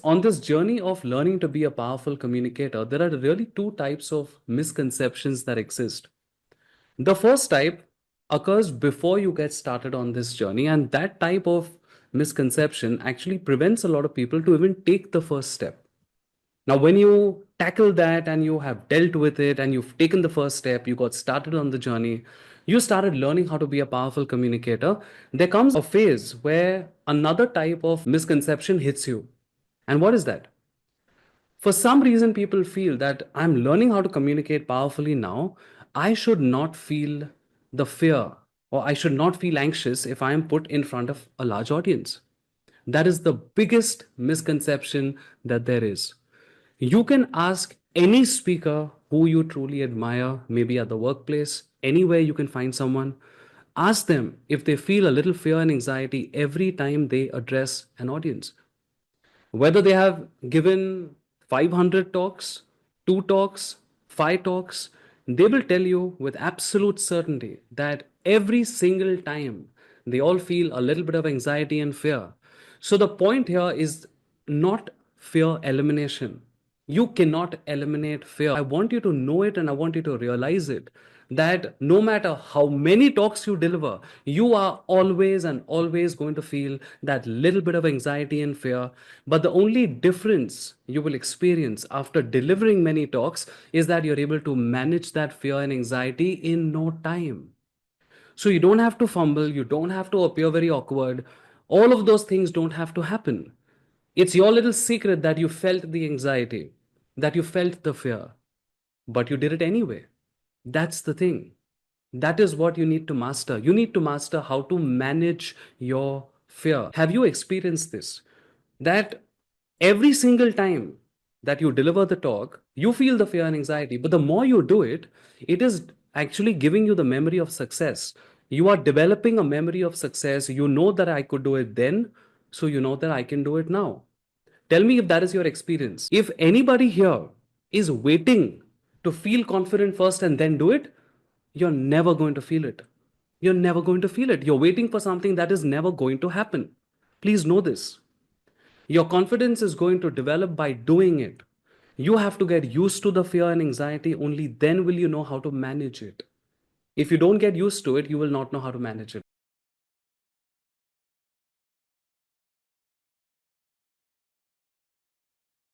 On this journey of learning to be a powerful communicator, there are really two types of misconceptions that exist. The first type occurs before you get started on this journey, and that type of misconception actually prevents a lot of people to even take the first step. Now, when you tackle that and you have dealt with it and you've taken the first step, you got started on the journey, you started learning how to be a powerful communicator, there comes a phase where another type of misconception hits you. And what is that? For some reason, people feel that I'm learning how to communicate powerfully now. I should not feel the fear or I should not feel anxious if I am put in front of a large audience. That is the biggest misconception that there is. You can ask any speaker who you truly admire, maybe at the workplace, anywhere you can find someone. Ask them if they feel a little fear and anxiety every time they address an audience. Whether they have given 500 talks, 2 talks, 5 talks, they will tell you with absolute certainty that every single time they all feel a little bit of anxiety and fear. So the point here is not fear elimination. You cannot eliminate fear. I want you to know it and I want you to realize it that no matter how many talks you deliver, you are always and always going to feel that little bit of anxiety and fear. But the only difference you will experience after delivering many talks is that you're able to manage that fear and anxiety in no time. So you don't have to fumble, you don't have to appear very awkward. All of those things don't have to happen. It's your little secret that you felt the anxiety, that you felt the fear, but you did it anyway. That's the thing. That is what you need to master. You need to master how to manage your fear. Have you experienced this? That every single time that you deliver the talk, you feel the fear and anxiety, but the more you do it, it is actually giving you the memory of success. You are developing a memory of success. You know that I could do it then, so you know that I can do it now. Tell me if that is your experience. If anybody here is waiting to feel confident first and then do it, you're never going to feel it. You're never going to feel it. You're waiting for something that is never going to happen. Please know this. Your confidence is going to develop by doing it. You have to get used to the fear and anxiety, only then will you know how to manage it. If you don't get used to it, you will not know how to manage it.